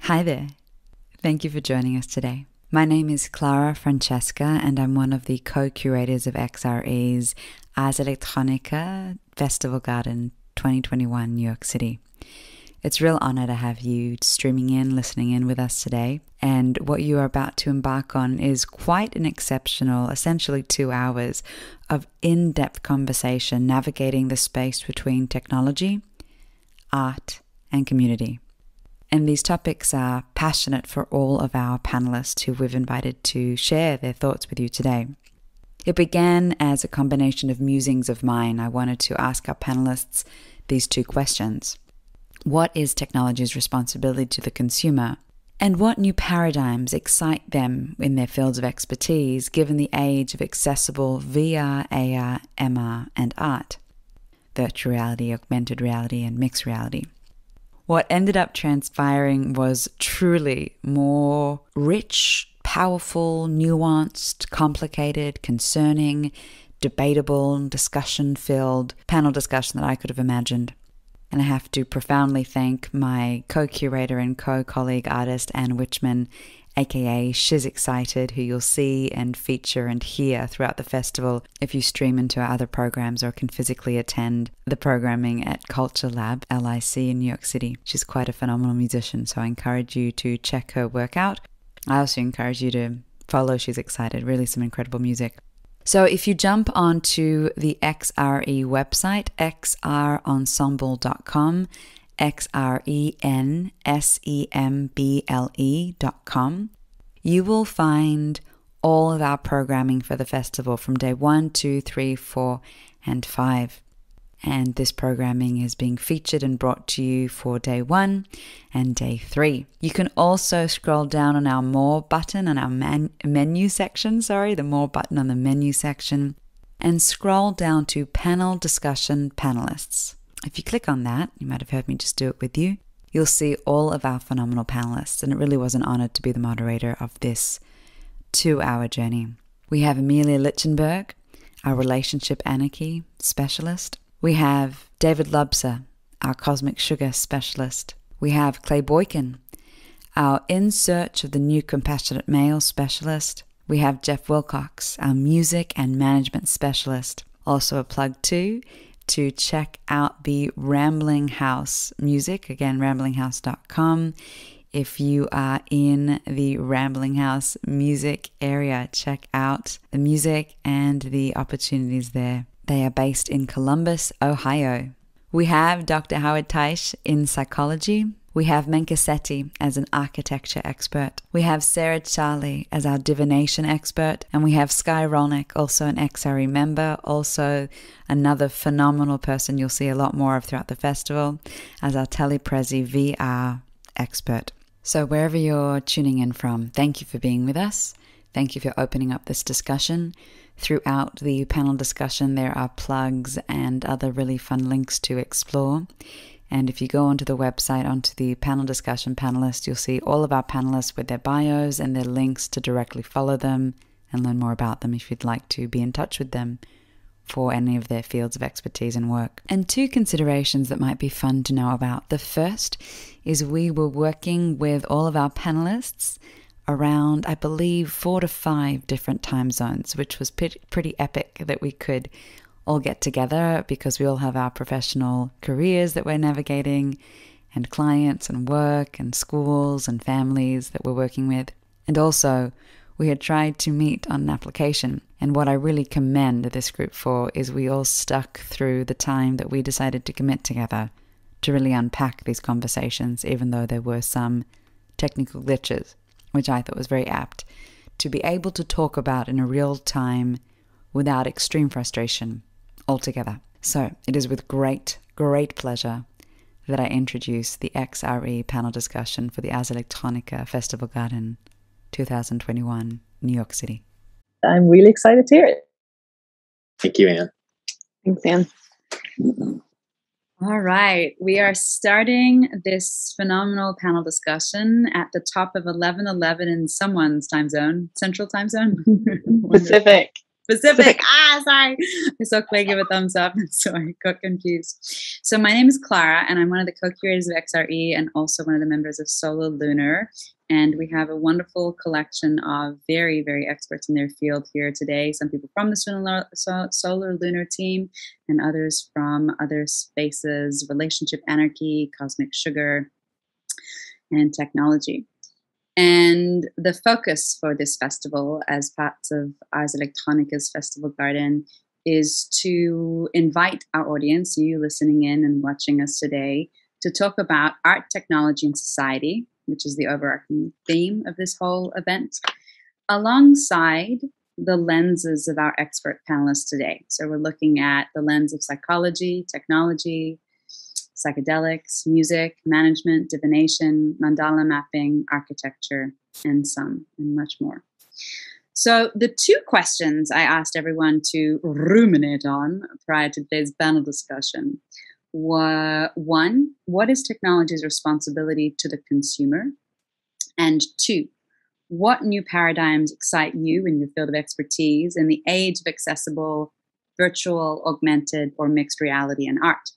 Hi there. Thank you for joining us today. My name is Clara Francesca, and I'm one of the co-curators of Xre's Ars Electronica Festival Garden 2021, New York City. It's a real honor to have you streaming in, listening in with us today. And what you are about to embark on is quite an exceptional, essentially 2 hours of in-depth conversation navigating the space between technology, art, and community. And these topics are passionate for all of our panelists who we've invited to share their thoughts with you today. It began as a combination of musings of mine. I wanted to ask our panelists these 2 questions. What is technology's responsibility to the consumer? And what new paradigms excite them in their fields of expertise, given the age of accessible VR, AR, MR, and art? Virtual reality, augmented reality, and mixed reality. What ended up transpiring was truly more rich, powerful, nuanced, complicated, concerning, debatable, discussion-filled panel discussion that I could have imagined. And I have to profoundly thank my co-curator and co-colleague artist, Anne Wichmann, aka She's Excited, who you'll see and feature and hear throughout the festival if you stream into our other programs or can physically attend the programming at Culture Lab, LIC in New York City. She's quite a phenomenal musician, so I encourage you to check her work out. I also encourage you to follow She's Excited, really some incredible music. So if you jump onto the Xre website, xrensemble.com, xrensemble.com, you will find all of our programming for the festival from day 1, 2, 3, 4, and 5. And this programming is being featured and brought to you for day 1 and day 3. You can also scroll down on our More button on our menu section, the More button on the menu section, and scroll down to Panel Discussion Panelists. If you click on that, you might have heard me just do it with you, you'll see all of our phenomenal panelists, and it really was an honor to be the moderator of this 2-hour journey. We have Amelia Lichtenberg, our relationship anarchy specialist. We have David Lobser, our cosmic sugar specialist. We have Boykin, our in search of the new compassionate male specialist. We have Geoff Wilcox, our music and management specialist. Also a plug to check out the Rambling House music, again, ramblinghouse.com. If you are in the Rambling House music area, check out the music and the opportunities there. They are based in Columbus, Ohio. We have Dr. Howard Teich in psychology. We have Menka Sethi as an architecture expert. We have Charley as our divination expert. And we have Rolnick, also an Xre member, also another phenomenal person you'll see a lot more of throughout the festival, as our TelePrezi VR expert. So wherever you're tuning in from, thank you for being with us. Thank you for opening up this discussion. Throughout the panel discussion, there are plugs and other really fun links to explore. And if you go onto the website, onto the panel discussion panelists, you'll see all of our panelists with their bios and their links to directly follow them and learn more about them if you'd like to be in touch with them for any of their fields of expertise and work. And 2 considerations that might be fun to know about. The first is we were working with all of our panelists around, I believe, 4 to 5 different time zones, which was pretty epic that we could all get together because we all have our professional careers that we're navigating and clients and work and schools and families that we're working with. And also, we had tried to meet on an application. And what I really commend this group for is we all stuck through the time that we decided to commit together to really unpack these conversations, even though there were some technical glitches, which I thought was very apt, to be able to talk about in a real time without extreme frustration altogether. So it is with great pleasure that I introduce the Xre Panel Discussion for the Ars Electronica Festival Garden 2021, New York City. I'm really excited to hear it. Thank you, Anne. Thanks, Anne. All right, we are starting this phenomenal panel discussion at the top of 11:11 in someone's time zone, Central Time Zone. Pacific. Pacific. Sorry. I saw Clay give a thumbs up, so I got confused. So my name is Clara, and I'm one of the co-curators of Xre and also one of the members of Solar Lunar. And we have a wonderful collection of very, very experts in their field here today. Some people from the Solar Lunar team and others from other spaces, relationship, anarchy, cosmic sugar, and technology. And the focus for this festival, as parts of Ars Electronica's Festival Garden, is to invite our audience, you listening in and watching us today, to talk about art, technology, and society, which is the overarching theme of this whole event, alongside the lenses of our expert panelists today. So we're looking at the lens of psychology, technology, psychedelics, music, management, divination, mandala mapping, architecture, and much more. So the two questions I asked everyone to ruminate on prior to today's panel discussion were, one, what is technology's responsibility to the consumer? And two, what new paradigms excite you in your field of expertise in the age of accessible, virtual, augmented, or mixed reality and art?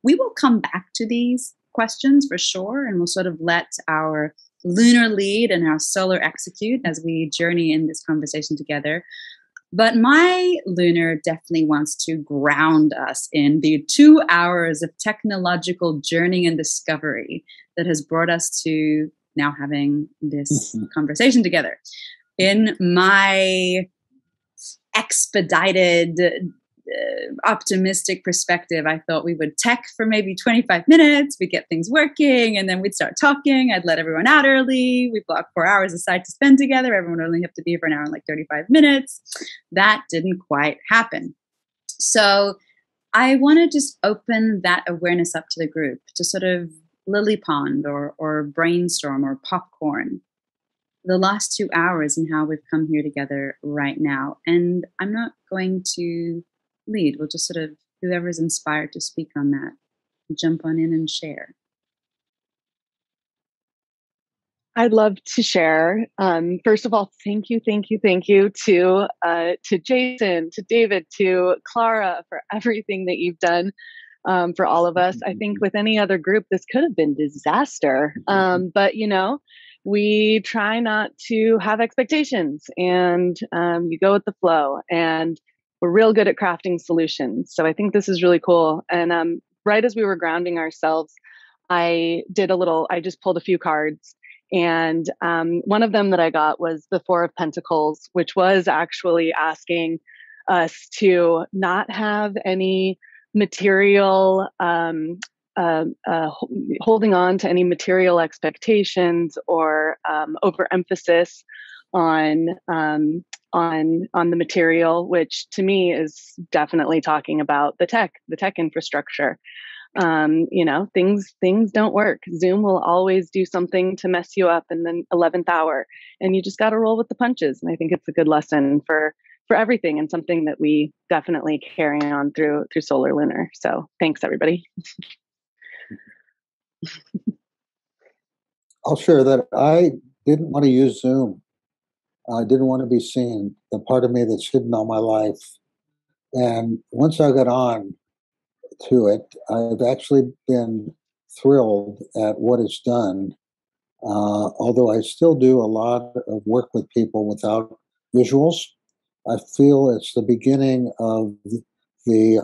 We will come back to these questions for sure, and we'll sort of let our lunar lead and our solar execute as we journey in this conversation together. But my lunar definitely wants to ground us in the 2 hours of technological journey and discovery that has brought us to now having this conversation together. In my expedited, optimistic perspective, I thought we would tech for maybe 25 minutes, we'd get things working, and then we'd start talking. I'd let everyone out early. We blocked 4 hours aside to spend together. Everyone would only have to be here for an hour and like 35 minutes. That didn't quite happen. So I want to just open that awareness up to the group to sort of lily pond or brainstorm or popcorn the last 2 hours and how we've come here together right now. And I'm not going to lead. We'll just sort of, whoever's inspired to speak on that, jump on in and share. I'd love to share. First of all, thank you to Jason, to David, to Clara for everything that you've done for all of us. I think with any other group, this could have been disaster. But you know, we try not to have expectations, and you go with the flow. And we're real good at crafting solutions. So I think this is really cool. And right as we were grounding ourselves, I just pulled a few cards. And one of them that I got was the Four of Pentacles, which was actually asking us to not have any material, holding on to any material expectations or overemphasis on the material, which to me is definitely talking about the tech infrastructure. You know, things don't work. Zoom will always do something to mess you up in the 11th hour, and you just got to roll with the punches. And I think it's a good lesson for everything, and something that we definitely carry on through Solar Lunar. So thanks, everybody. I'll share that I didn't want to use Zoom. I didn't want to be seen, the part of me that's hidden all my life. And once I got on to it, I've actually been thrilled at what it's done. Although I still do a lot of work with people without visuals, I feel it's the beginning of the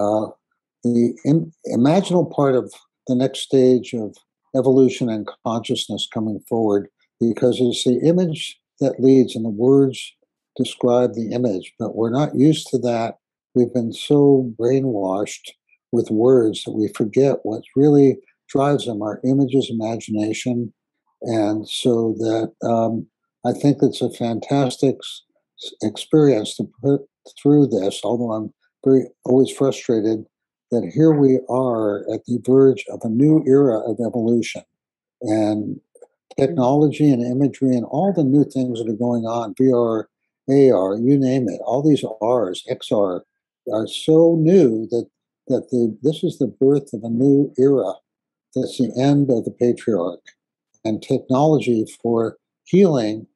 imaginal part of the next stage of evolution and consciousness coming forward, because it's the image that leads and the words describe the image, but we're not used to that. We've been so brainwashed with words that we forget what really drives them, our images, imagination. And so that I think it's a fantastic experience to put through this, although I'm always frustrated that here we are at the verge of a new era of evolution. And technology and imagery and all the new things that are going on, VR, AR, you name it, all these Rs, XR, are so new that this is the birth of a new era. That's the end of the patriarch. And technology for healing,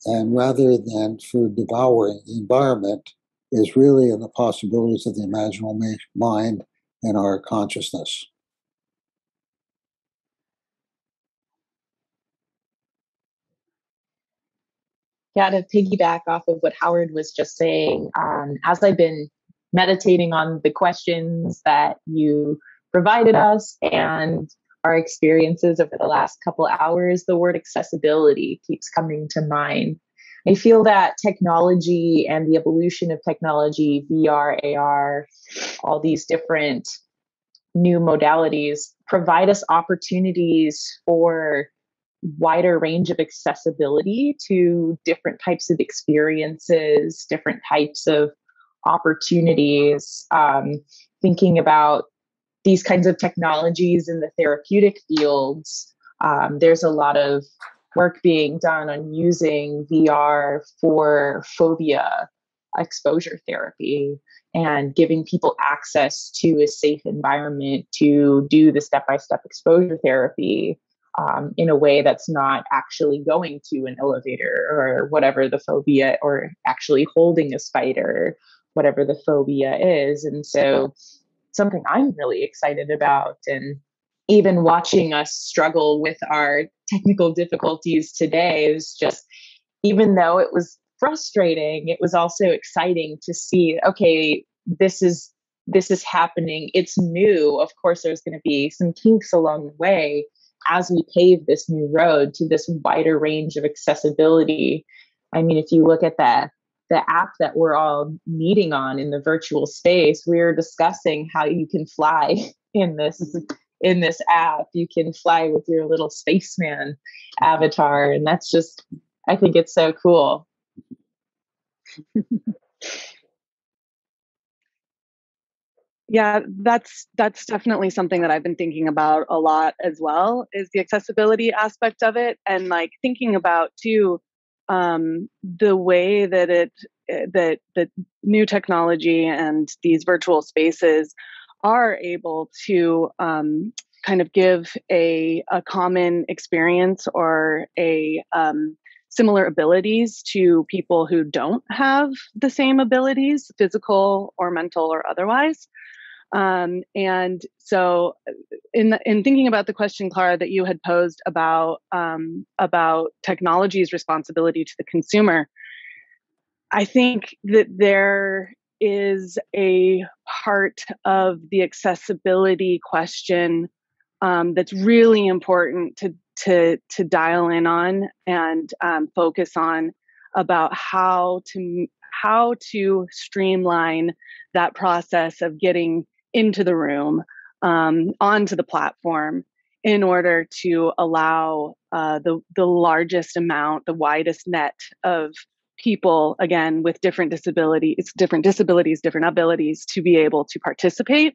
and rather than for devouring the environment, is really in the possibilities of the imaginal mind and our consciousness. Yeah, to piggyback off of what Howard was just saying, as I've been meditating on the questions that you provided us and our experiences over the last couple hours, the word accessibility keeps coming to mind. I feel that technology and the evolution of technology, VR, AR, all these different new modalities provide us opportunities for wider range of accessibility to different types of experiences, different types of opportunities. Thinking about these kinds of technologies in the therapeutic fields, there's a lot of work being done on using VR for phobia exposure therapy and giving people access to a safe environment to do the step-by-step exposure therapy in a way that's not actually going to an elevator or whatever the phobia, or actually holding a spider, whatever the phobia is. And so something I'm really excited about, and even watching us struggle with our technical difficulties today, is just, even though it was frustrating, it was also exciting to see, okay, this is happening. It's new. Of course, there's going to be some kinks along the way as we pave this new road to this wider range of accessibility. I mean, if you look at the app that we're all meeting on in the virtual space, we're discussing how you can fly in this app. You can fly with your little spaceman avatar, and that's just, I think it's so cool. Yeah, that's definitely something that I've been thinking about a lot as well, is the accessibility aspect of it, and like thinking about too the way that that new technology and these virtual spaces are able to kind of give a common experience or a similar abilities to people who don't have the same abilities, physical or mental or otherwise. And so in thinking about the question, Clara, that you had posed about technology's responsibility to the consumer, I think that there is a part of the accessibility question that's really important to dial in on and focus on, about how to streamline that process of getting into the room, onto the platform, in order to allow the largest amount, the widest net of people, again, with different disabilities, different abilities, to be able to participate.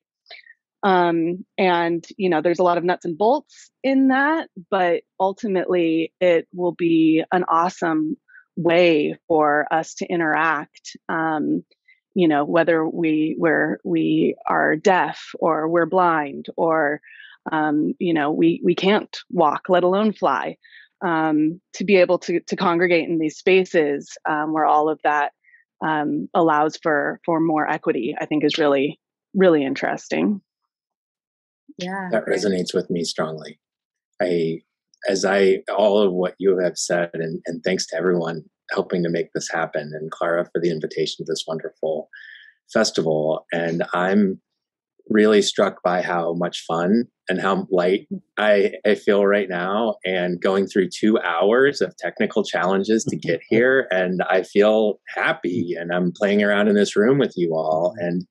And, there's a lot of nuts and bolts in that, but ultimately it will be an awesome way for us to interact. Whether we are deaf or we're blind, or, we can't walk, let alone fly, to be able to congregate in these spaces where all of that allows for more equity, I think is really, really interesting. Yeah, that resonates with me strongly. All of what you have said, and thanks to everyone helping to make this happen, and Clara for the invitation to this wonderful festival. And I'm really struck by how much fun and how light I feel right now, and going through 2 hours of technical challenges to get here. And I feel happy, and I'm playing around in this room with you all. And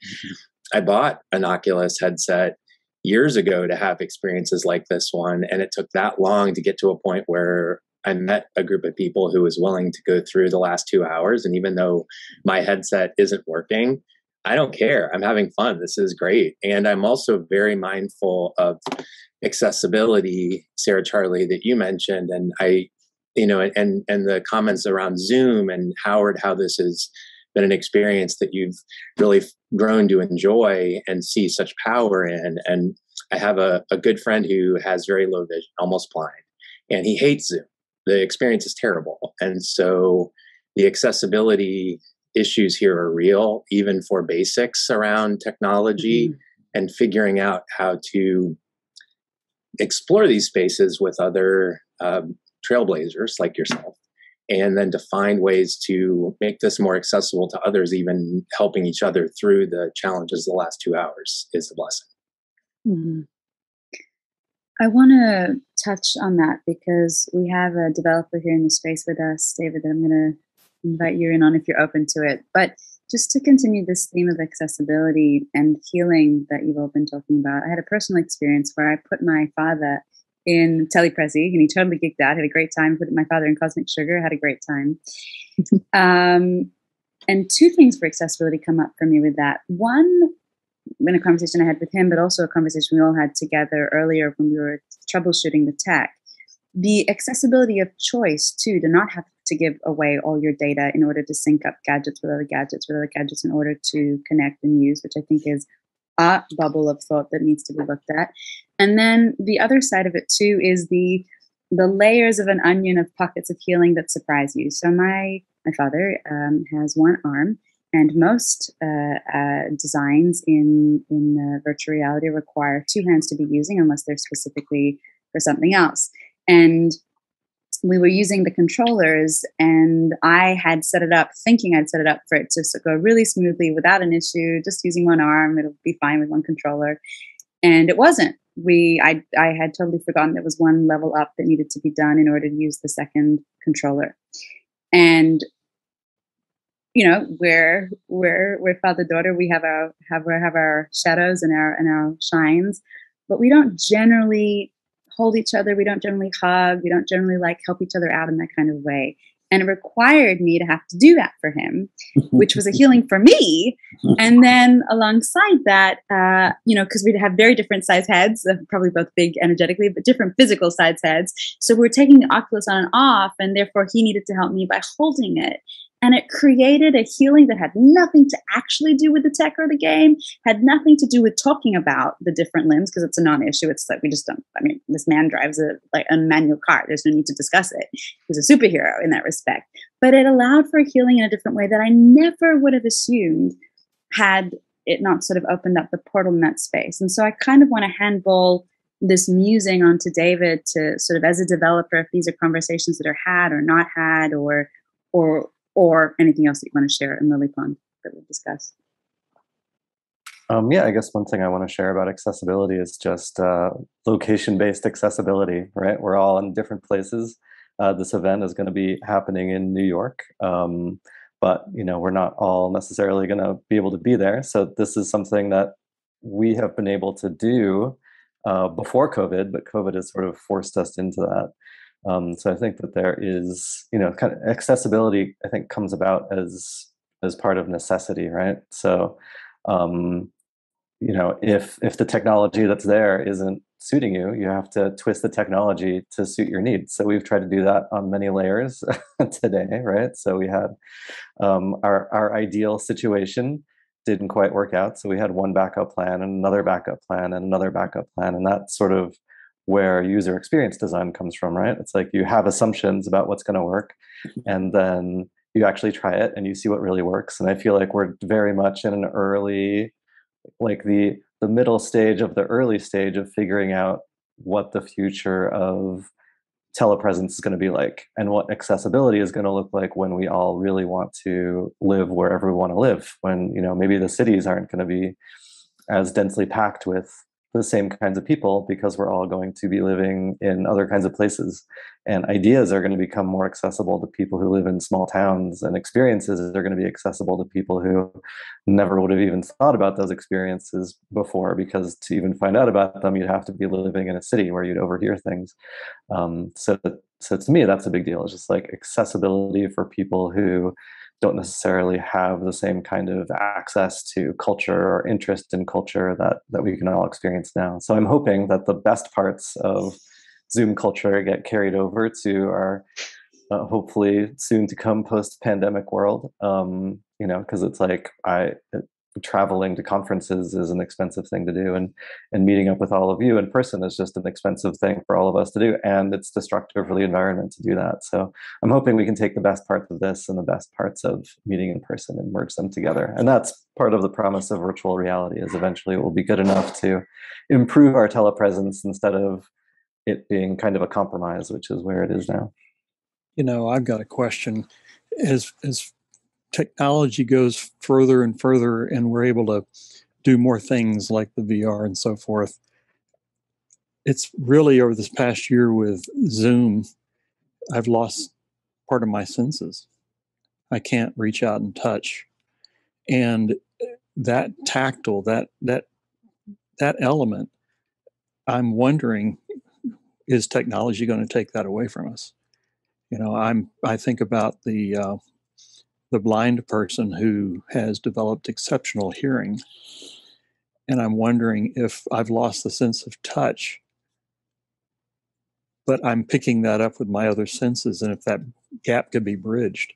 I bought an Oculus headset years ago to have experiences like this one. And it took that long to get to a point where I met a group of people who was willing to go through the last 2 hours. And even though my headset isn't working, I don't care. I'm having fun. This is great. And I'm also very mindful of accessibility, Sarah, Charley, that you mentioned. And and the comments around Zoom, and Howard, how this has been an experience that you've really grown to enjoy and see such power in. And I have a good friend who has very low vision, almost blind, and he hates Zoom. The experience is terrible. And so the accessibility issues here are real, even for basics around technology, and figuring out how to explore these spaces with other trailblazers like yourself, and then to find ways to make this more accessible to others, even helping each other through the challenges of the last 2 hours is a blessing. Mm-hmm. I want to touch on that because we have a developer here in the space with us, David, that I'm going to invite you in on if you're open to it. But just to continue this theme of accessibility and healing that you've all been talking about, I had a personal experience where I put my father in TelePrezi, and he totally geeked out, had a great time. Put my father in Cosmic Sugar, had a great time. And two things for accessibility come up for me with that. One, in a conversation I had with him, but also a conversation we all had together earlier when we were troubleshooting the tech. The accessibility of choice, too, to not have to give away all your data in order to sync up gadgets with other gadgets in order to connect and use, which I think is a bubble of thought that needs to be looked at. And then the other side of it, too, is the layers of an onion of pockets of healing that surprise you. So my father has one arm, and most designs in virtual reality require two hands to be using unless they're specifically for something else. And we were using the controllers, and I had set it up, thinking I'd set it up for it to go really smoothly without an issue, just using one arm, it'll be fine with one controller. And it wasn't. I had totally forgotten there was one level up that needed to be done in order to use the second controller. And you know, we're father-daughter. We have our shadows and our shines, but we don't generally hold each other. We don't generally hug. We don't generally help each other out in that kind of way. And it required me to have to do that for him, which was a healing for me. And then alongside that, because we'd have very different size heads, probably both big energetically, but different physical size heads. So we're taking the Oculus on and off, and therefore he needed to help me by holding it. And it created a healing that had nothing to actually do with the tech or the game, had nothing to do with talking about the different limbs, because it's a non-issue. It's like we just don't, this man drives a manual car. There's no need to discuss it. He's a superhero in that respect. But it allowed for healing in a different way that I never would have assumed had it not sort of opened up the portal in that space. And so I kind of want to handball this musing onto David to sort of, as a developer, if these are conversations that are had or not had, or anything else that you want to share in Lily Pond that we've discussed. I guess one thing I want to share about accessibility is just location-based accessibility, right? We're all in different places. This event is going to be happening in New York, but we're not all necessarily going to be able to be there. So this is something that we have been able to do before COVID, but COVID has sort of forced us into that. So I think that there is, kind of accessibility, I think, comes about as part of necessity, right? So, if the technology that's there isn't suiting you, you have to twist the technology to suit your needs. So we've tried to do that on many layers today, right? So we had our ideal situation didn't quite work out. So we had one backup plan and another backup plan and another backup plan, and that's sort of where user experience design comes from, right? It's like you have assumptions about what's going to work, and then you actually try it and you see what really works. And I feel like we're very much in an early, the middle stage of the early stage of figuring out what the future of telepresence is going to be like, and what accessibility is going to look like when we all really want to live wherever we want to live, when maybe the cities aren't going to be as densely packed with the same kinds of people, because we're all going to be living in other kinds of places, and ideas are going to become more accessible to people who live in small towns, and experiences are going to be accessible to people who never would have even thought about those experiences before, because to even find out about them, you'd have to be living in a city where you'd overhear things. So to me, that's a big deal. It's just accessibility for people who don't necessarily have the same kind of access to culture or interest in culture that we can all experience now. So I'm hoping that the best parts of Zoom culture get carried over to our hopefully soon to come post-pandemic world. Because it's traveling to conferences is an expensive thing to do, and meeting up with all of you in person is just an expensive thing for all of us to do, and it's destructive for the environment to do that. So I'm hoping we can take the best parts of this and the best parts of meeting in person and merge them together. And that's part of the promise of virtual reality, is eventually it will be good enough to improve our telepresence instead of it being kind of a compromise, which is where it is now. You know, I've got a question. As technology goes further and further and we're able to do more things like the VR and so forth, it's really over this past year with Zoom, I've lost part of my senses. I can't reach out and touch. And that tactile, that element, I'm wondering, is technology going to take that away from us? You know, I think about the blind person who has developed exceptional hearing, and I'm wondering if I've lost the sense of touch, but I'm picking that up with my other senses, and if that gap could be bridged.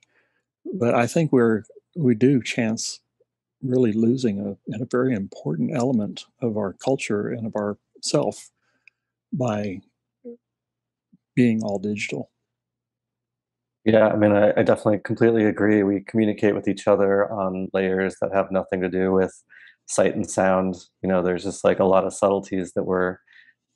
But I think we do chance really losing a very important element of our culture and of our self by being all digital. Yeah, I mean, I definitely completely agree. We communicate with each other on layers that have nothing to do with sight and sound. You know, there's just like a lot of subtleties that we're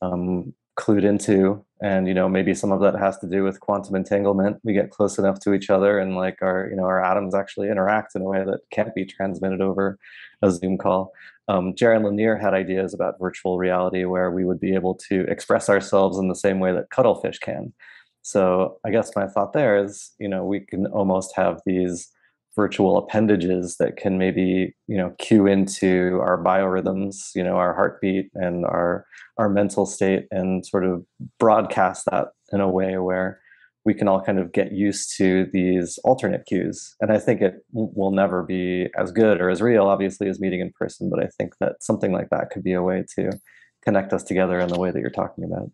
clued into, and maybe some of that has to do with quantum entanglement. We get close enough to each other, and like our atoms actually interact in a way that can't be transmitted over a Zoom call. Jaron Lanier had ideas about virtual reality where we would be able to express ourselves in the same way that cuttlefish can. So I guess my thought there is, we can almost have these virtual appendages that can maybe, cue into our biorhythms, our heartbeat and our mental state, and sort of broadcast that in a way where we can all kind of get used to these alternate cues. And I think it will never be as good or as real, obviously, as meeting in person, but I think that something like that could be a way to connect us together in the way that you're talking about.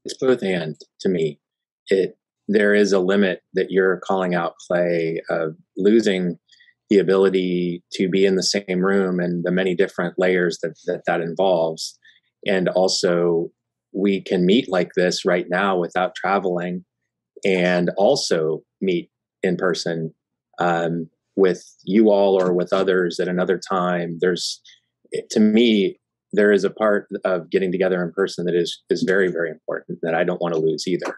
It's both and to me. There is a limit that you're calling out, Clay, of losing the ability to be in the same room and the many different layers that involves. And also, we can meet like this right now without traveling, and also meet in person with you all or with others at another time. To me, there is a part of getting together in person that is very, very important that I don't want to lose either.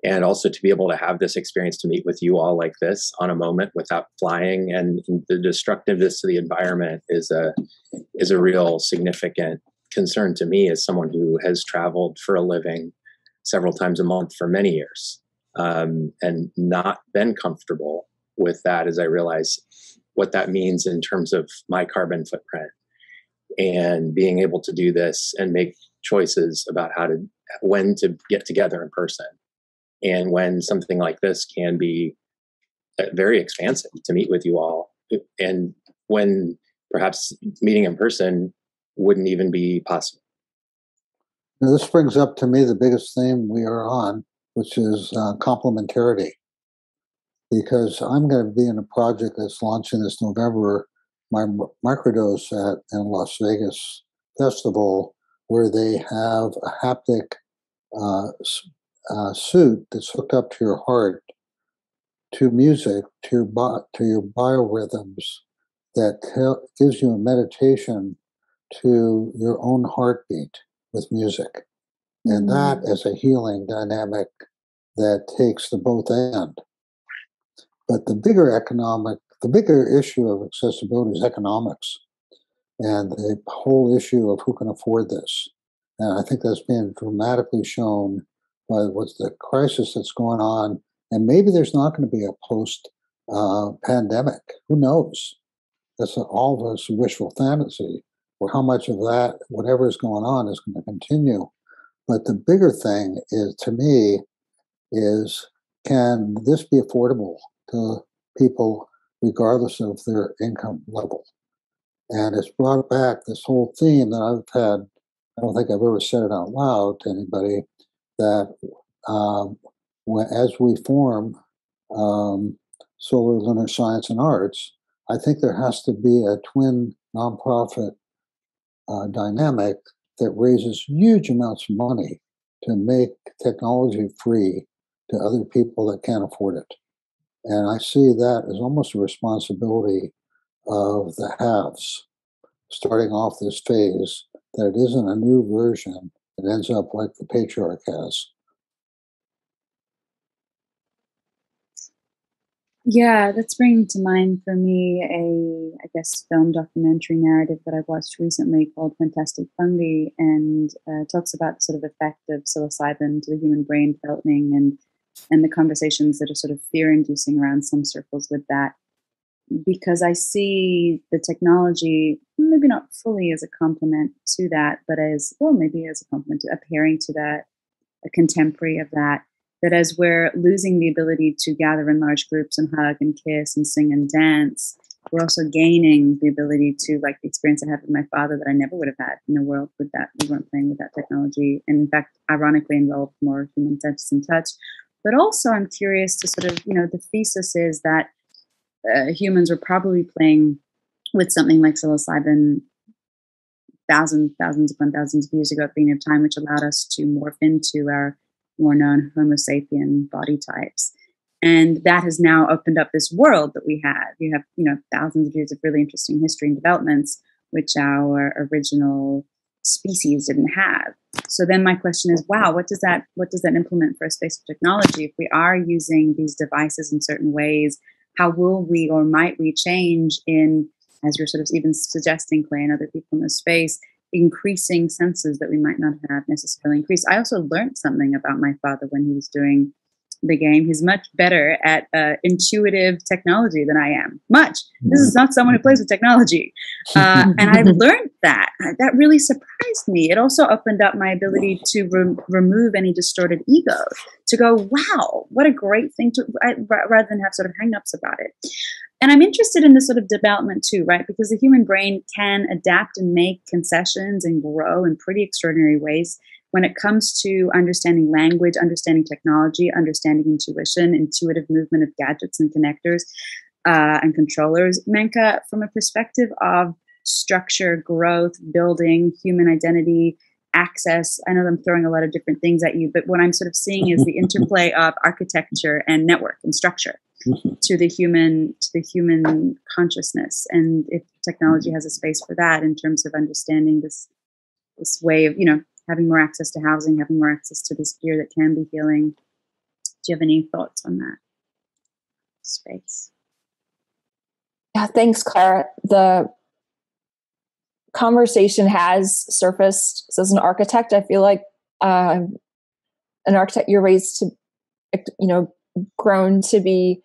And also to be able to have this experience to meet with you all like this on a moment without flying, and the destructiveness to the environment is a real significant concern to me as someone who has traveled for a living several times a month for many years, and not been comfortable with that as I realize what that means in terms of my carbon footprint. And being able to do this and make choices about when to get together in person, and when something like this can be very expansive to meet with you all, and when perhaps meeting in person wouldn't even be possible. Now, this brings up to me the biggest theme we are on, which is complementarity, because I'm going to be in a project that's launching this November, my microdose in Las Vegas festival, where they have a haptic suit that's hooked up to your heart, to music, to your biorhythms, that gives you a meditation to your own heartbeat with music. And that is a healing dynamic that takes the both and. But the bigger issue of accessibility is economics, and the whole issue of who can afford this. And I think that's being dramatically shown by what's the crisis that's going on. And maybe there's not going to be a post-pandemic. Who knows? That's all of us wishful fantasy, or how much of that, whatever is going on, is going to continue. But the bigger thing is, to me, is can this be affordable to people regardless of their income level? And it's brought back this whole theme that I've had. I don't think I've ever said it out loud to anybody, that as we form Solar Lunar Science and Arts, I think there has to be a twin nonprofit dynamic that raises huge amounts of money to make technology free to other people that can't afford it. And I see that as almost a responsibility of the haves, starting off this phase, that it isn't a new version that ends up like the patriarch has. Yeah, that's bringing to mind for me I guess, film documentary narrative that I've watched recently called Fantastic Fungi, and talks about the sort of effect of psilocybin to the human brain developing and the conversations that are sort of fear-inducing around some circles with that. Because I see the technology, maybe not fully as a complement to that, but as, well, maybe as a complement to appearing to that, a contemporary of that, that as we're losing the ability to gather in large groups and hug and kiss and sing and dance, we're also gaining the ability to, like the experience I had with my father that I never would have had in a world with that. We weren't playing with that technology. And in fact, ironically involved more human touch and touch. But also I'm curious to sort of, the thesis is that humans were probably playing with something like psilocybin thousands upon thousands of years ago at the beginning of time, which allowed us to morph into our more known Homo sapien body types. And that has now opened up this world that we have. You have, thousands of years of really interesting history and developments, which our original species didn't have. So then my question is, wow, what does that implement for a space of technology? If we are using these devices in certain ways, how will we or might we change in, as you're sort of even suggesting, Clay, and other people in this space, increasing senses that we might not have necessarily increased? I also learned something about my father when he was doing the game. He's much better at intuitive technology than I am. Much. This is not someone who plays with technology. And I learned that. That really surprised me. It also opened up my ability to remove any distorted ego, to go, wow, what a great thing to, rather than have sort of hang-ups about it. And I'm interested in this sort of development too, right? Because the human brain can adapt and make concessions and grow in pretty extraordinary ways when it comes to understanding language, understanding technology, understanding intuition, intuitive movement of gadgets and connectors and controllers. Menka, from a perspective of structure, growth, building, human identity, access, I know I'm throwing a lot of different things at you, but what I'm sort of seeing is the interplay of architecture and network and structure to the human consciousness. And if technology has a space for that in terms of understanding this way of, having more access to housing, having more access to this gear that can be healing. Do you have any thoughts on that space? Yeah, thanks, Clara. The conversation has surfaced. So as an architect, I feel like an architect, you're raised to, grown to be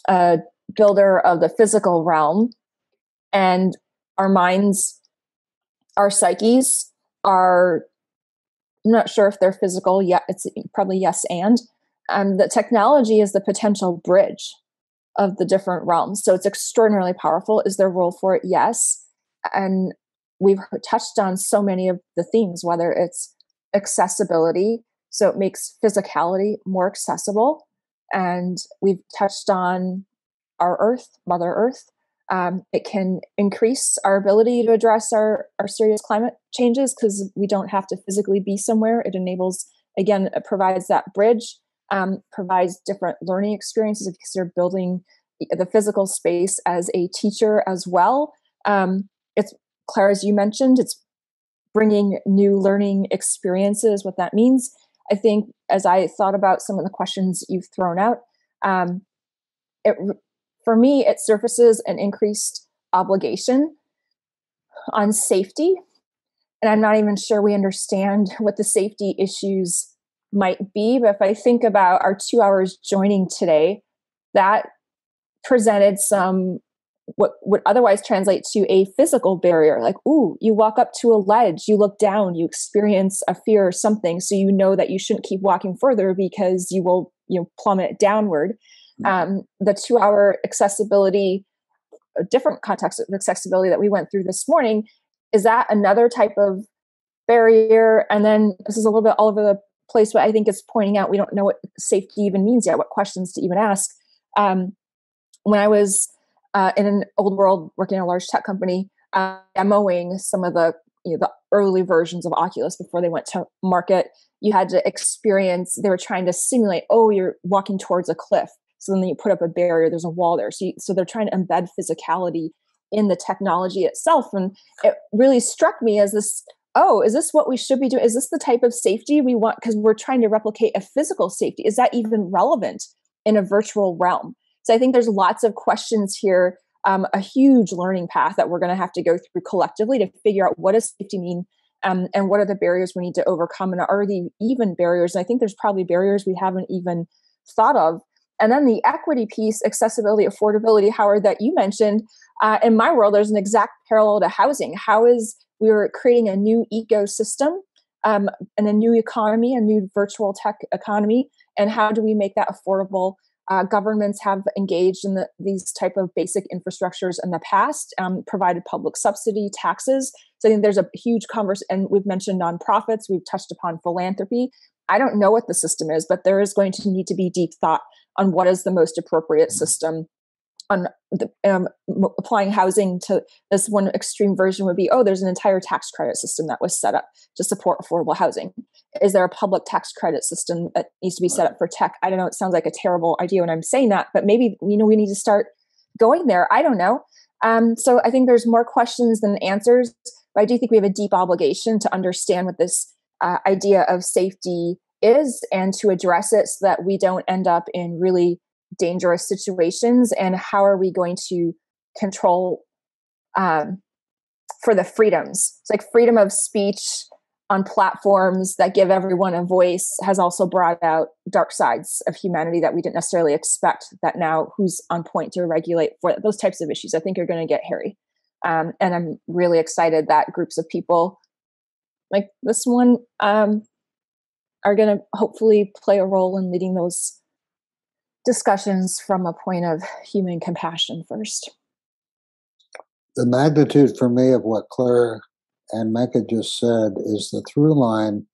a builder of the physical realm, and our minds, our psyches are, I'm not sure if they're physical yet. It's probably yes. And the technology is the potential bridge of the different realms. So it's extraordinarily powerful. Is there a role for it? Yes. And we've touched on so many of the themes, whether it's accessibility. So it makes physicality more accessible. And we've touched on our Earth, Mother Earth. It can increase our ability to address our serious climate changes because we don't have to physically be somewhere. It enables, again, it provides that bridge, provides different learning experiences because you're building the physical space as a teacher as well. It's, Clara, as you mentioned, it's bringing new learning experiences, what that means. I think as I thought about some of the questions you've thrown out, for me, it surfaces an increased obligation on safety. And I'm not even sure we understand what the safety issues might be. But if I think about our 2 hours joining today, that presented some, what would otherwise translate to a physical barrier. Like, ooh, you walk up to a ledge, you look down, you experience a fear or something. So you know that you shouldn't keep walking further because you will, plummet downward. The 2 hour accessibility, a different context of accessibility that we went through this morning, is that another type of barrier? And then this is a little bit all over the place, but I think it's pointing out we don't know what safety even means yet, what questions to even ask. When I was in an old world, working in a large tech company, demoing some of the the early versions of Oculus before they went to market. You had to experience. They were trying to simulate. Oh, you're walking towards a cliff. So then you put up a barrier. There's a wall there. So they're trying to embed physicality in the technology itself. And it really struck me as this. Oh, is this what we should be doing? Is this the type of safety we want? Because we're trying to replicate a physical safety. Is that even relevant in a virtual realm? So I think there's lots of questions here, a huge learning path that we're going to have to go through collectively to figure out what does safety mean, and what are the barriers we need to overcome, and are the even barriers? And I think there's probably barriers we haven't even thought of. And then the equity piece, accessibility, affordability, Howard, that you mentioned. In my world, there's an exact parallel to housing. How is we're creating a new ecosystem and a new economy, a new virtual tech economy, and how do we make that affordable? Governments have engaged in these type of basic infrastructures in the past, provided public subsidy, taxes. So I think there's a huge conversation, and we've mentioned nonprofits, we've touched upon philanthropy. I don't know what the system is, but there is going to need to be deep thought on what is the most appropriate system. On the, applying housing to this, one extreme version would be, oh, there's an entire tax credit system that was set up to support affordable housing. Is there a public tax credit system that needs to be set up for tech? I don't know. It sounds like a terrible idea when I'm saying that, but maybe, we need to start going there. I don't know. So I think there's more questions than answers, but I do think we have a deep obligation to understand what this idea of safety is and to address it so that we don't end up in really dangerous situations. And how are we going to control for the freedoms? It's like freedom of speech on platforms that give everyone a voice has also brought out dark sides of humanity that we didn't necessarily expect, that now who's on point to regulate for those types of issues, I think are going to get hairy. And I'm really excited that groups of people like this one are going to hopefully play a role in leading those discussions from a point of human compassion first. The magnitude for me of what Clara and Menka just said is the through line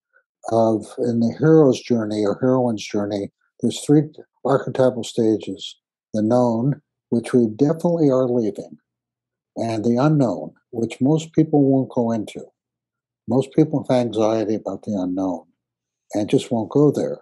of, in the hero's journey or heroine's journey, there's three archetypal stages: the known, which we definitely are leaving, and the unknown, which most people won't go into. Most people have anxiety about the unknown and just won't go there.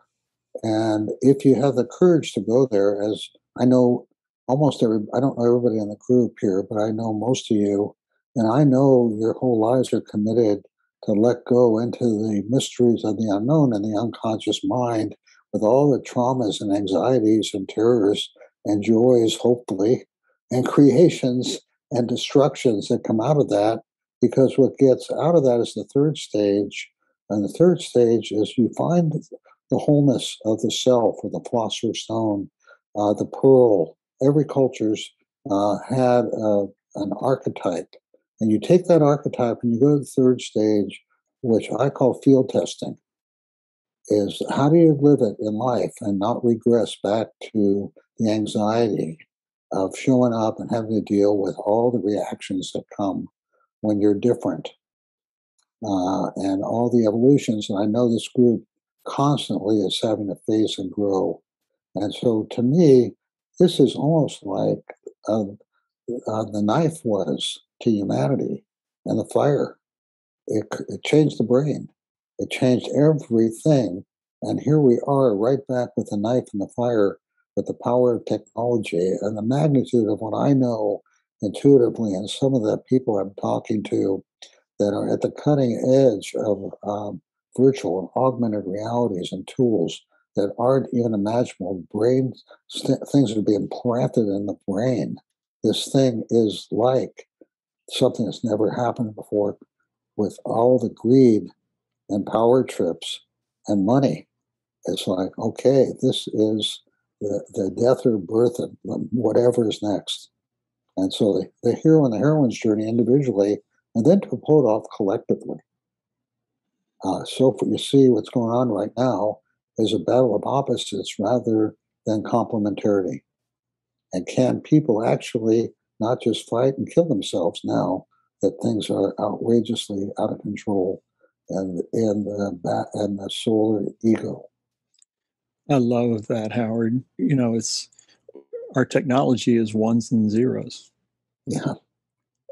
And if you have the courage to go there, as I know I don't know everybody in the group here, but I know most of you, and I know your whole lives are committed to let go into the mysteries of the unknown and the unconscious mind with all the traumas and anxieties and terrors and joys, hopefully, and creations and destructions that come out of that, because what gets out of that is the third stage. And the third stage is you find the wholeness of the self, or the philosopher's stone, the pearl. Every culture's had an archetype. And you take that archetype and you go to the third stage, which I call field testing, is how do you live it in life and not regress back to the anxiety of showing up and having to deal with all the reactions that come when you're different, and all the evolutions. And I know this group constantly is having to face and grow. And so to me, this is almost like the knife was to humanity and the fire. It changed the brain. It changed everything. And here we are right back with the knife and the fire, with the power of technology and the magnitude of what I know intuitively, and some of the people I'm talking to that are at the cutting edge of virtual and augmented realities and tools that aren't even imaginable. Things that are being planted in the brain. This thing is like something that's never happened before, with all the greed and power trips and money. It's like, okay, this is the death or birth of whatever is next. And so the hero and the heroine's journey individually, and then to pull it off collectively. So you see what's going on right now is a battle of opposites rather than complementarity. And can people actually not just fight and kill themselves now that things are outrageously out of control and the solar ego? I love that, Howard. It's our technology is ones and zeros. Yeah.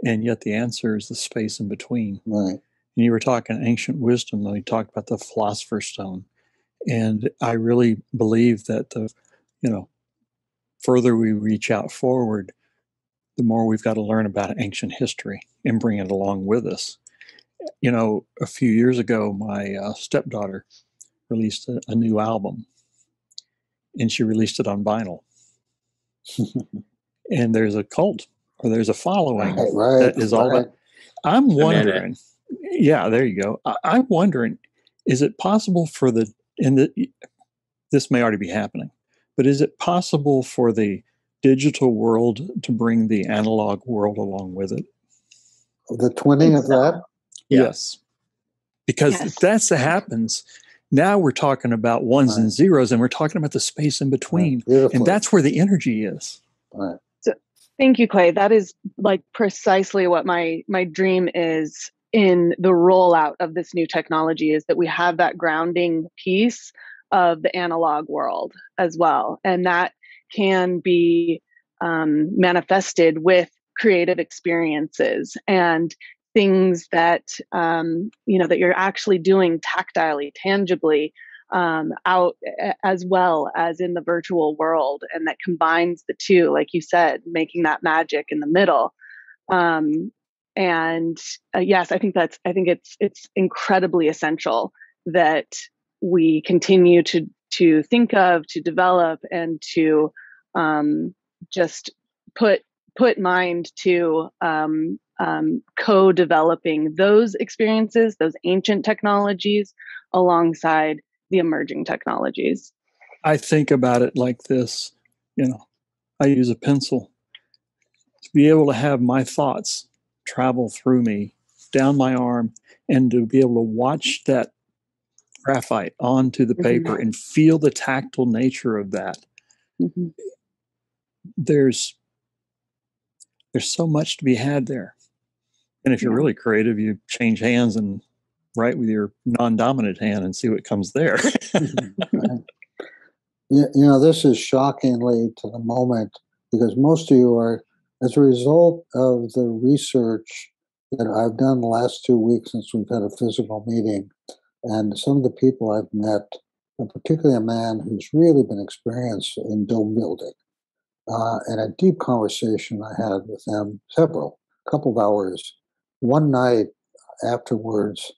And yet the answer is the space in between. Right. And you were talking ancient wisdom, and you talked about the Philosopher's Stone. And I really believe that the, further we reach out forward, the more we've got to learn about ancient history and bring it along with us. A few years ago, my stepdaughter released a new album, and she released it on vinyl. And there's a cult, or there's a following that is all about. I'm wondering, yeah, there you go. I'm wondering, is it possible for this may already be happening, but is it possible for the digital world to bring the analog world along with it? The twinning of that? Yes. Because if that's what happens, now we're talking about ones and zeros, and we're talking about the space in between. And that's where the energy is. Right. So, thank you, Clay. That is like precisely what my dream is in the rollout of this new technology, is that we have that grounding piece of the analog world as well. And that can be manifested with creative experiences and things that, that you're actually doing tactilely, tangibly, out as well as in the virtual world. And that combines the two, like you said, making that magic in the middle. Yes, I think it's incredibly essential that we continue to think of, to develop, and to just put mind to co-developing those experiences, those ancient technologies, alongside the emerging technologies. I think about it like this, I use a pencil to be able to have my thoughts travel through me, down my arm, and to be able to watch that graphite onto the paper and feel the tactile nature of that. Mm-hmm. There's so much to be had there. And if you're really creative, you change hands and write with your non-dominant hand and see what comes there. This is shockingly to the moment, because most of you are, as a result of the research that I've done the last 2 weeks since we've had a physical meeting, and some of the people I've met, and particularly a man who's really been experienced in dome building, and a deep conversation I had with him, couple of hours. One night afterwards,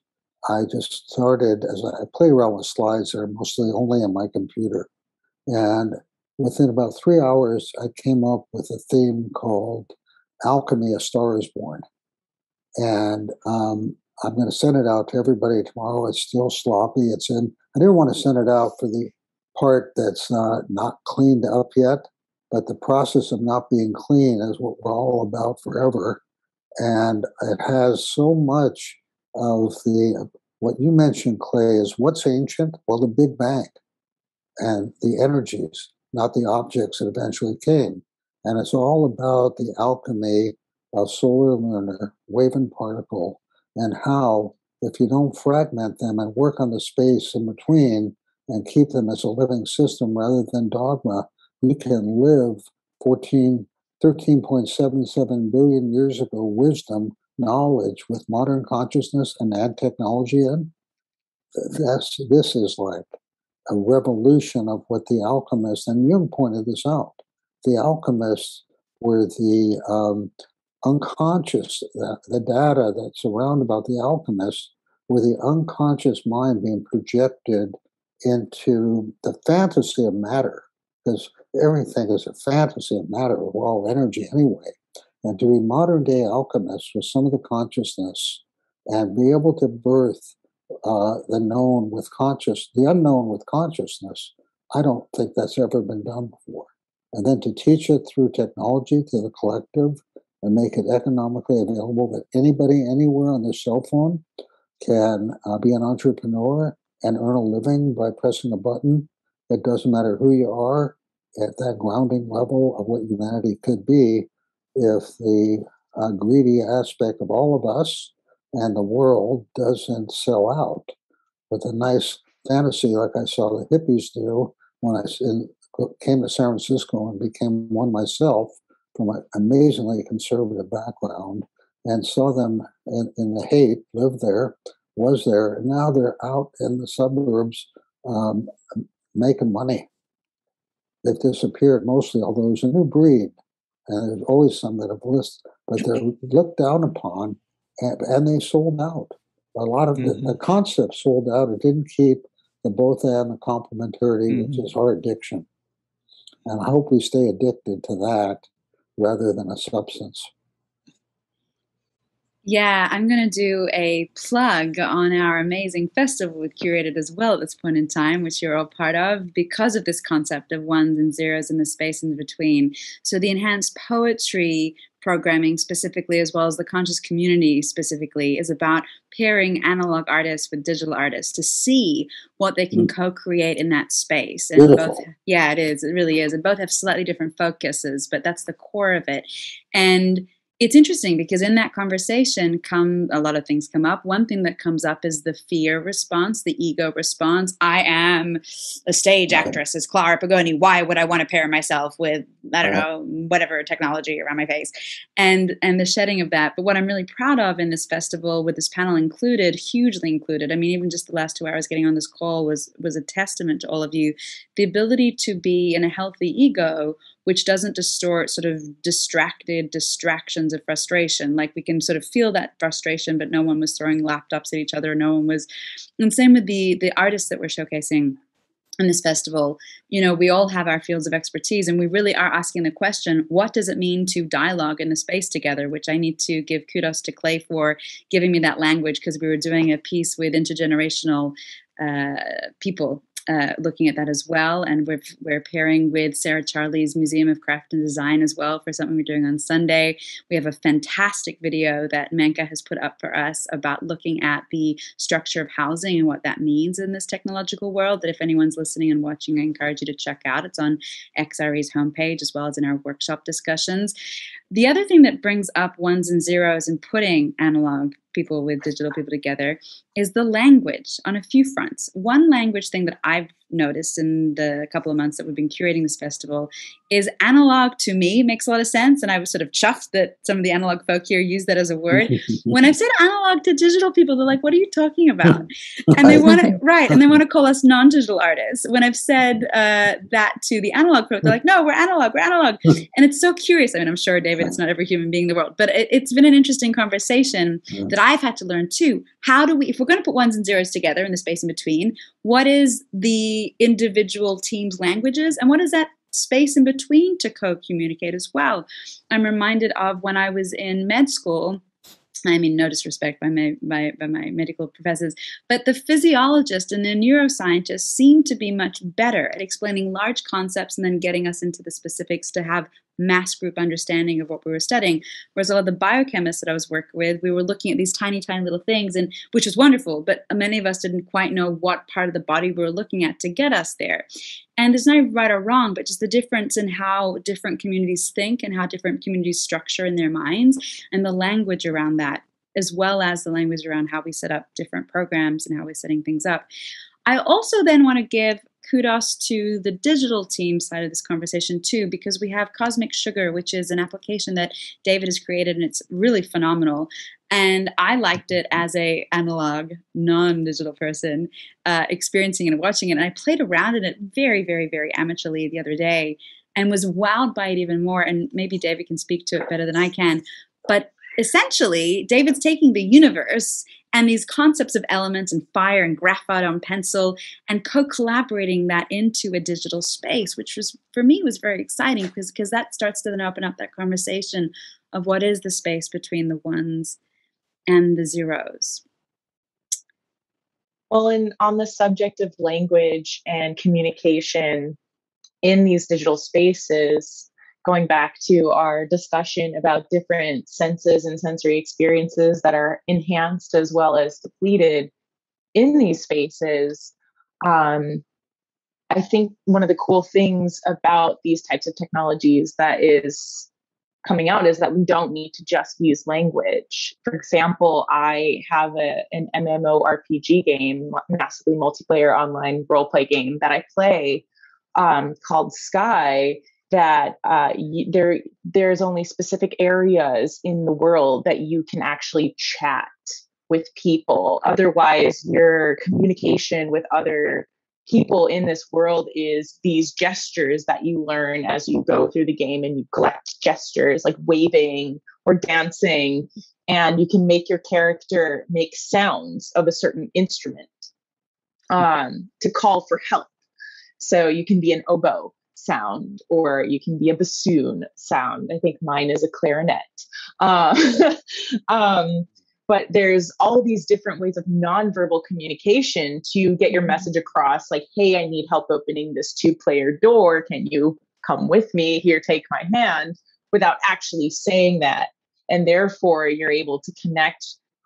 I just started, as I play around with slides that are mostly only on my computer. And within about 3 hours, I came up with a theme called Alchemy, A Star is Born. And I'm going to send it out to everybody tomorrow. It's still sloppy. I didn't want to send it out for the part that's not cleaned up yet, but the process of not being clean is what we're all about forever. And it has so much of what you mentioned, Clay, is what's ancient? Well, the Big Bang and the energies, not the objects that eventually came. And it's all about the alchemy of solar, lunar, wave, and particle, and how, if you don't fragment them and work on the space in between and keep them as a living system rather than dogma, you can live 13.77 billion years ago wisdom, knowledge with modern consciousness and add technology in. This is like a revolution of what the alchemists, and Jung pointed this out, the alchemists were the unconscious, the data that's around about the alchemists were the unconscious mind being projected into the fantasy of matter, because everything is a fantasy of matter. We're all energy anyway. And to be modern day alchemists with some of the consciousness and be able to birth the known with the unknown with consciousness, I don't think that's ever been done before. And then to teach it through technology to the collective and make it economically available that anybody anywhere on their cell phone can be an entrepreneur and earn a living by pressing a button. It doesn't matter who you are at that grounding level of what humanity could be if the greedy aspect of all of us and the world doesn't sell out with a nice fantasy like I saw the hippies do when I came to San Francisco and became one myself from an amazingly conservative background and saw them in the hate, lived there, was there, and now they're out in the suburbs making money. They've disappeared mostly, although there's a new breed, and there's always some that have listed, but they're looked down upon, and they sold out. A lot of the concept sold out. It didn't keep the both and the complementarity, which is our addiction. And I hope we stay addicted to that rather than a substance. Yeah, I'm going to do a plug on our amazing festival we've curated as well at this point in time, which you're all part of, because of this concept of ones and zeros and the space in between. So the enhanced poetry programming specifically, as well as the conscious community specifically, is about pairing analog artists with digital artists to see what they can co-create in that space. And Beautiful. both, yeah, it is. It really is. And both have slightly different focuses, but that's the core of it. And it's interesting because in that conversation a lot of things come up. One thing that comes up is the fear response, the ego response. I am a stage actress as Clara Pagoni. Why would I want to pair myself with, I don't know, whatever technology around my face? And the shedding of that. But what I'm really proud of in this festival, with this panel included, hugely included, I mean, even just the last 2 hours getting on this call was a testament to all of you. The ability to be in a healthy ego, which doesn't distort sort of distractions of frustration. Like we can sort of feel that frustration, but no one was throwing laptops at each other. No one was, and same with the artists that we're showcasing in this festival. You know, we all have our fields of expertise, and we really are asking the question, what does it mean to dialogue in the space together? Which I need to give kudos to Clay for giving me that language, because we were doing a piece with intergenerational people looking at that as well. And we're pairing with Sarah Charley's Museum of Craft and Design as well for something we're doing on Sunday. We have a fantastic video that Menka has put up for us about looking at the structure of housing and what that means in this technological world, that if anyone's listening and watching, I encourage you to check out. It's on Xre's homepage as well as in our workshop discussions. The other thing that brings up ones and zeros and putting analog people with digital people together is the language on a few fronts. One language thing that I've noticed in the couple of months that we've been curating this festival is analog to me makes a lot of sense. And I was sort of chuffed that some of the analog folk here use that as a word. When I've said analog to digital people, they're like, what are you talking about? And they want to, right. And they want to call us non-digital artists. When I've said that to the analog folk, they're like, no, we're analog, we're analog. And it's so curious. I mean, I'm sure, David, it's not every human being in the world, but it's been an interesting conversation that I've had to learn too. How do we, if we're going to put ones and zeros together in the space in between, what is the individual team's languages, and what is that space in between to co-communicate as well? I'm reminded of when I was in med school. I mean, no disrespect by my medical professors, but the physiologists and the neuroscientists seem to be much better at explaining large concepts and then getting us into the specifics to have mass group understanding of what we were studying. Whereas a lot of the biochemists that I was working with, we were looking at these tiny, tiny little things, and which was wonderful, but many of us didn't quite know what part of the body we were looking at to get us there. And there's no right or wrong, but just the difference in how different communities think and how different communities structure in their minds, and the language around that, as well as the language around how we set up different programs and how we're setting things up. I also then want to give kudos to the digital team side of this conversation too, because we have Cosmic Sugar, which is an application that David has created, and it's really phenomenal. And I liked it as a analog, non-digital person, experiencing it and watching it. And I played around in it very, very, very amateurly the other day and was wowed by it even more. And maybe David can speak to it better than I can. But essentially, David's taking the universe and these concepts of elements and fire and graphite on pencil and co-collaborating that into a digital space, which was, for me, was very exciting because that starts to then open up that conversation of what is the space between the ones and the zeros. Well, and on the subject of language and communication in these digital spaces, going back to our discussion about different senses and sensory experiences that are enhanced as well as depleted in these spaces, I think one of the cool things about these types of technologies that is coming out is that we don't need to just use language. For example, I have an MMORPG game, massively multiplayer online role-play game that I play called Sky. that there's only specific areas in the world that you can actually chat with people. Otherwise, your communication with other people in this world is these gestures that you learn as you go through the game, and you collect gestures like waving or dancing, and you can make your character make sounds of a certain instrument to call for help. So you can be an oboe sound, or you can be a bassoon sound. I think mine is a clarinet. But there's all these different ways of nonverbal communication to get your message across, like, hey, I need help opening this 2-player door. Can you come with me? Here, take my hand, without actually saying that. And therefore, you're able to connect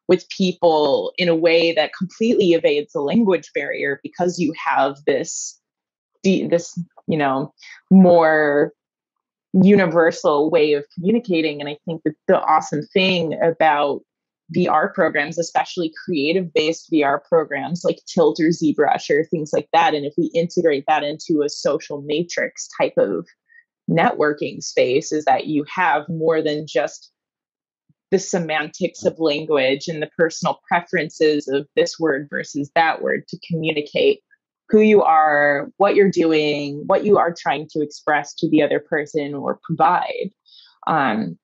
with people in a way that completely evades the language barrier, because you have this more universal way of communicating. And I think that the awesome thing about VR programs, especially creative-based VR programs like Tilt or ZBrush or things like that, and if we integrate that into a social matrix type of networking space, is that you have more than just the semantics of language and the personal preferences of this word versus that word to communicate who you are, what you're doing, what you are trying to express to the other person or provide. And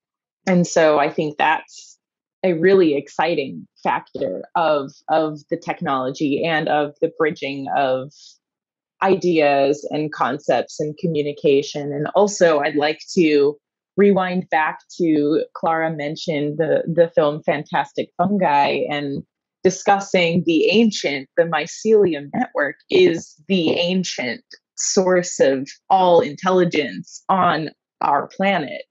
so I think that's a really exciting factor of the technology and of the bridging of ideas and concepts and communication. And also, I'd like to rewind back to Clara mentioned the film Fantastic Fungi, and discussing the mycelium network is the ancient source of all intelligence on our planet.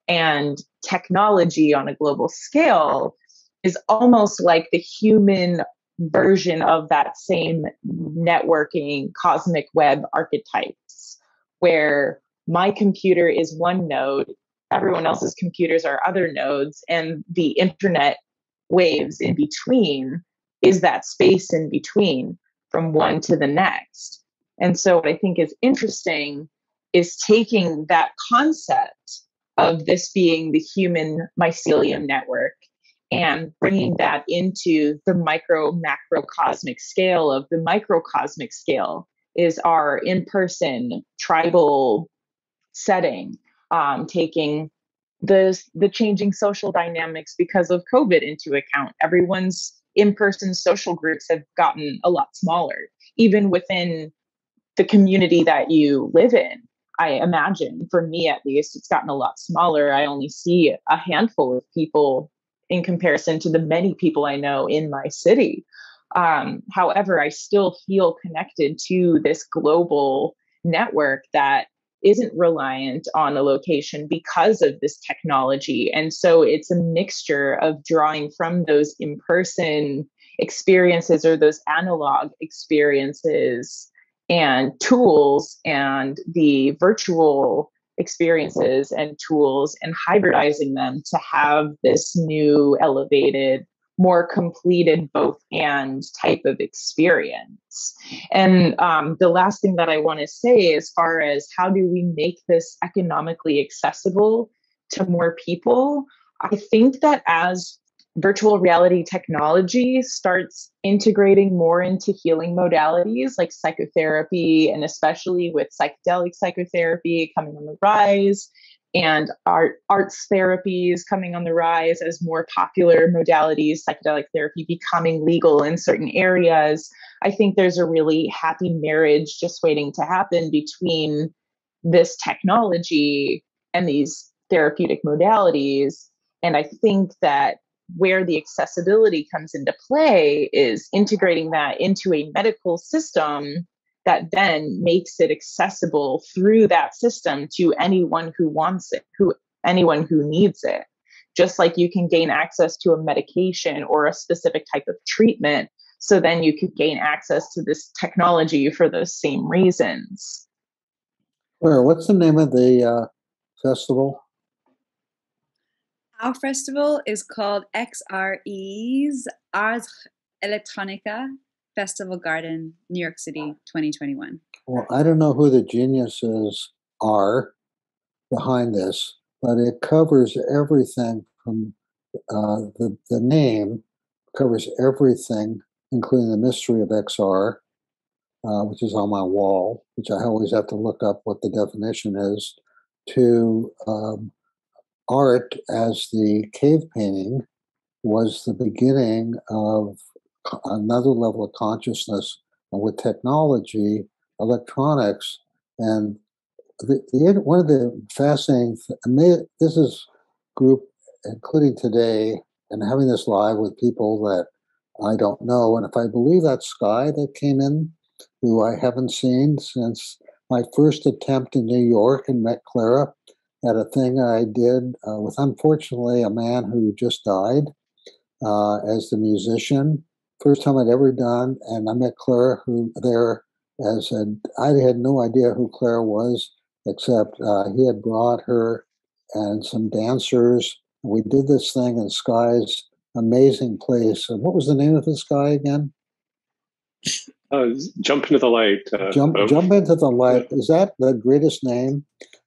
And technology on a global scale is almost like the human version of that same networking cosmic web archetypes, where my computer is one node, everyone else's computers are other nodes, and the internet waves in between is that space in between from one to the next. And so what I think is interesting is taking that concept of this being the human mycelium network and bringing that into the macrocosmic scale of the microcosmic scale is our in-person tribal setting, taking the changing social dynamics because of COVID into account. Everyone's in-person social groups have gotten a lot smaller, even within the community that you live in. I imagine, for me at least, it's gotten a lot smaller. I only see a handful of people in comparison to the many people I know in my city. However, I still feel connected to this global network that isn't reliant on a location because of this technology. And so it's a mixture of drawing from those in-person experiences or those analog experiences and tools and the virtual experiences and tools and hybridizing them to have this new elevated, more completed both and type of experience. And the last thing that I want to say, as far as how do we make this economically accessible to more people, I think that as virtual reality technology starts integrating more into healing modalities like psychotherapy, and especially with psychedelic psychotherapy coming on the rise, and arts therapies coming on the rise as more popular modalities, psychedelic therapy becoming legal in certain areas, I think there's a really happy marriage just waiting to happen between this technology and these therapeutic modalities. And I think that where the accessibility comes into play is integrating that into a medical system that then makes it accessible through that system to anyone who wants it, anyone who needs it. Just like you can gain access to a medication or a specific type of treatment, so then you could gain access to this technology for those same reasons. What's the name of the festival? Our festival is called Xre's Ars Electronica Festival Garden, New York City, 2021. Well, I don't know who the geniuses are, behind this, but it covers everything from the name covers everything, including the mystery of XR, which is on my wall, which I always have to look up what the definition is, to art as the cave painting was the beginning of another level of consciousness. And with technology, electronics, and one of the fascinating, this is group, including today, and having this live with people that I don't know. And if I believe that Sky that came in, who I haven't seen since my first attempt in New York and met Clara at a thing I did with, unfortunately, a man who just died as the musician. First time I'd ever done, and I met Clara who there as I had no idea who Clara was, except he had brought her and some dancers. We did this thing in Sky's amazing place. And what was the name of this guy again? Jump into the light. Jump into the light. Is that the greatest name?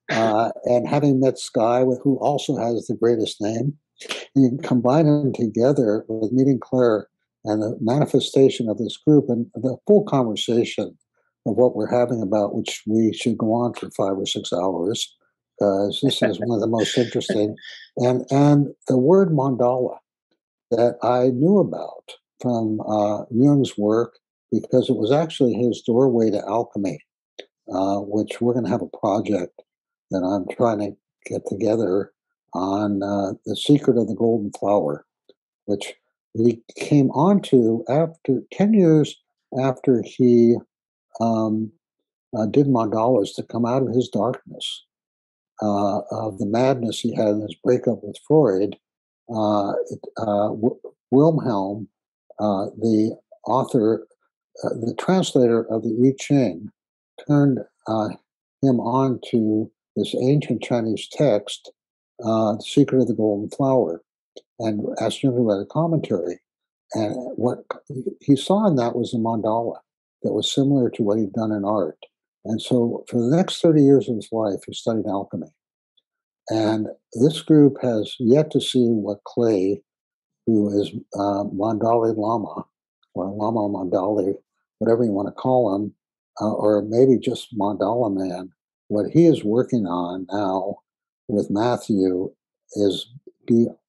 And having met Sky, who also has the greatest name, you can combine them together with meeting Clara and the manifestation of this group and the full conversation of what we're having about, which we should go on for 5 or 6 hours, because this is one of the most interesting. And the word mandala that I knew about from Jung's work, because it was actually his doorway to alchemy, which we're going to have a project that I'm trying to get together on the secret of the golden flower, which he came onto after 10 years after he did mandalas to come out of his darkness, of the madness he had in his breakup with Freud. Wilhelm, the author, the translator of the I Ching, turned him on to this ancient Chinese text, The Secret of the Golden Flower, and asked him to write a commentary. And what he saw in that was a mandala that was similar to what he'd done in art. And so for the next 30 years of his life, he studied alchemy. And this group has yet to see what Clay, who is Mandali Lama, or Lama Mandali, whatever you want to call him, or maybe just Mandala Man, what he is working on now with Matthew is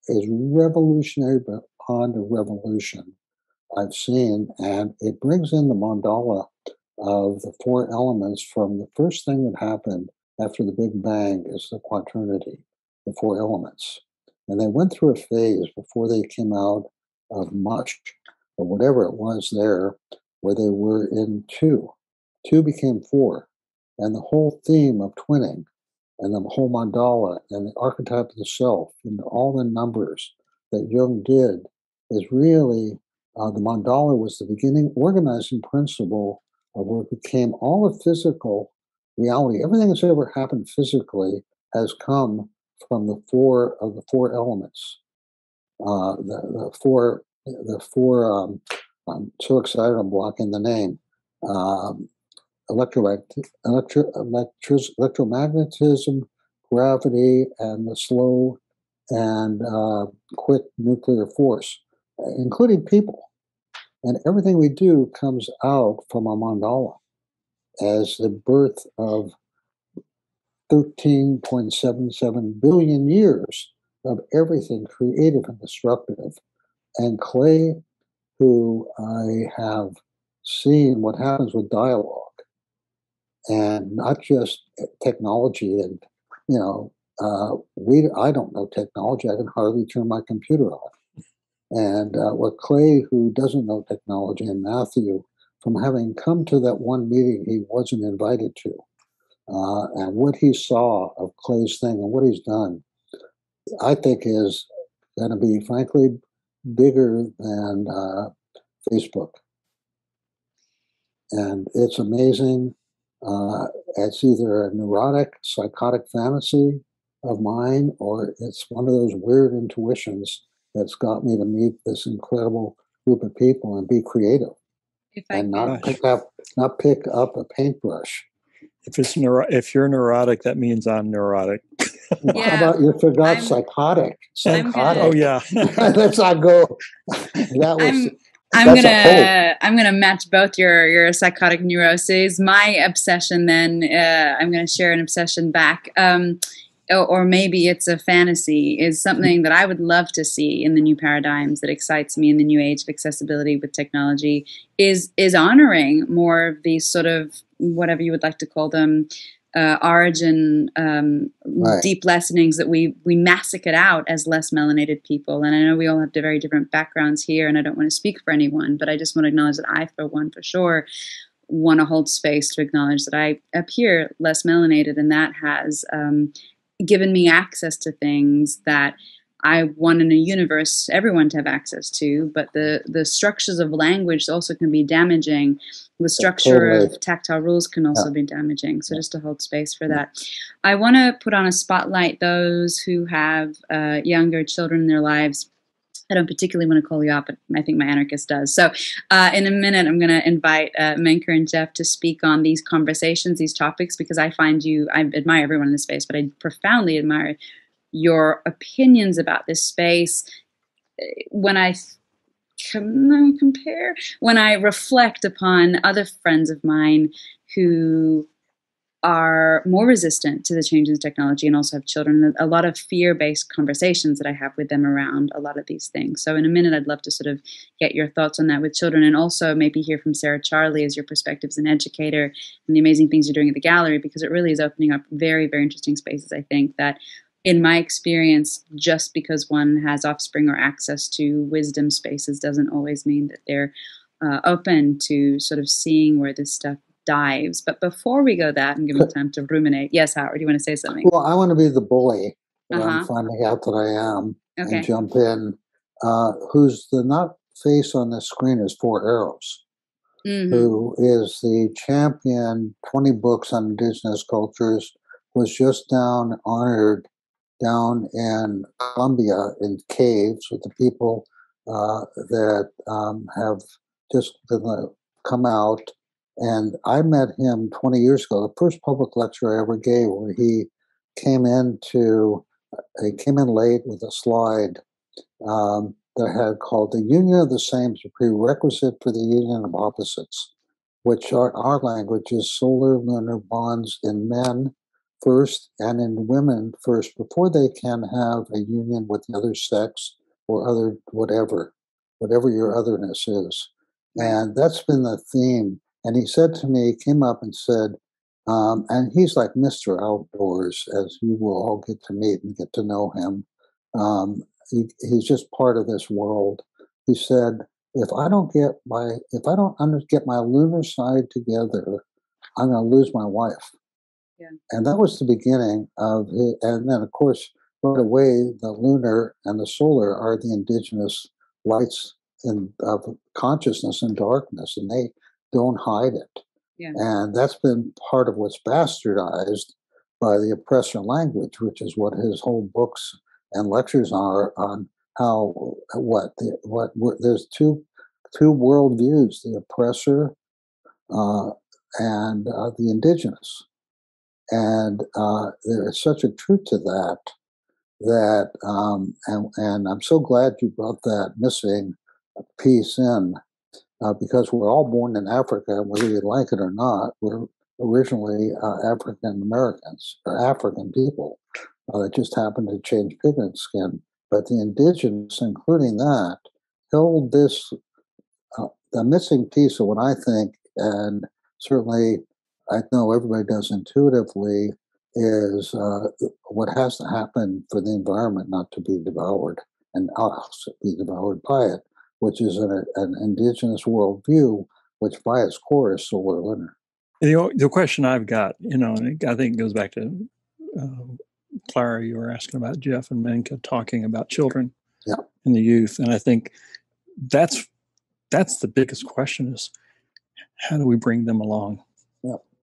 revolutionary beyond a revolution I've seen. And it brings in the mandala of the 4 elements from the first thing that happened after the Big Bang is the quaternity, the 4 elements. And they went through a phase before they came out of mush, or whatever it was there, where they were in 2. 2 became 4. And the whole theme of twinning and the whole mandala and the archetype of the self and all the numbers that Jung did is really, the mandala was the beginning organizing principle of what became all of physical reality. Everything that's ever happened physically has come from the 4 elements. The four. I'm so excited. I'm blocking the name. Electromagnetism, gravity, and the slow and quick nuclear force, including people. And everything we do comes out from a mandala as the birth of 13.77 billion years of everything creative and destructive. And Clay, who I have seen what happens with dialogue, and not just technology. And I don't know technology. I can hardly turn my computer on. And what Clay, who doesn't know technology, and Matthew, from having come to that one meeting he wasn't invited to, and what he saw of Clay's thing and what he's done, I think is going to be, frankly, bigger than Facebook. And it's amazing. It's either a neurotic, psychotic fantasy of mine, or it's one of those weird intuitions that's got me to meet this incredible group of people and be creative, and not pick up a paintbrush. if you're neurotic, that means I'm neurotic. How about you forgot psychotic? Oh yeah, let's not go. That was. I'm gonna match both your psychotic neuroses. My obsession, then I'm gonna share an obsession back, or maybe it's a fantasy. Is something that I would love to see in the new paradigms that excites me in the new age of accessibility with technology. Is honoring more of these sort of whatever you would like to call them. Origin deep lessenings that we massacre out as less melanated people. And I know we all have very different backgrounds here, and I don't want to speak for anyone, but I just want to acknowledge that I, for one, for sure, want to hold space to acknowledge that I appear less melanated, and that has given me access to things that I want in a universe everyone to have access to, but the structures of language also can be damaging. The structure of tactile rules can also be damaging. So just to hold space for that. I want to put on a spotlight those who have younger children in their lives. I don't particularly want to call you out, but I think my anarchist does. So in a minute, I'm going to invite Menka and Geoff to speak on these conversations, these topics, because I admire everyone in this space, but I profoundly admire your opinions about this space. When I when I reflect upon other friends of mine who are more resistant to the changes in technology and also have children, a lot of fear-based conversations that I have with them around a lot of these things. So in a minute, I'd love to sort of get your thoughts on that with children, and also maybe hear from Sarah Charley as your perspective as an educator and the amazing things you're doing at the gallery, because it really is opening up very, very interesting spaces, I think, that in my experience, just because one has offspring or access to wisdom spaces doesn't always mean that they're open to sort of seeing where this stuff dives. But before we go that and give me time to ruminate, yes, Howard, do you want to say something? Well, I want to be the bully that I'm finding out that I am and jump in. Who's the not face on the screen is Four Arrows, who is the champion, 20 books on indigenous cultures, was just honored down in Colombia in caves with the people that have just come out. And I met him 20 years ago, the first public lecture I ever gave, where he came in late with a slide that had called "The Union of the Same is a Prerequisite for the Union of Opposites," which our language is solar lunar bonds in men first and in women first before they can have a union with the other sex or other whatever your otherness is. And that's been the theme. And he said to me, came up and said, and he's like Mr. Outdoors, as you will all get to meet and get to know him. He's just part of this world. He said, if I don't get my lunar side together, I'm going to lose my wife. Yeah. And that was the beginning of it. And then, of course, right away, the lunar and the solar are the indigenous lights of consciousness and darkness, and they don't hide it. Yeah. And that's been part of what's bastardized by the oppressor language, which is what his whole books and lectures are on. How there's two worldviews: the oppressor and the indigenous. And there is such a truth to that, and I'm so glad you brought that missing piece in, because we're all born in Africa, whether you like it or not. We're originally African Americans, or African people, that just happened to change pigment skin. But the indigenous, including that, held this, the missing piece of what I think, and certainly I know everybody does intuitively, is what has to happen for the environment not to be devoured and us be devoured by it, which is an indigenous worldview, which by its core is solar lunar. The question I've got, and I think it goes back to Clara, you were asking about Geoff and Menka talking about children and the youth. And I think that's the biggest question, is how do we bring them along? Yeah.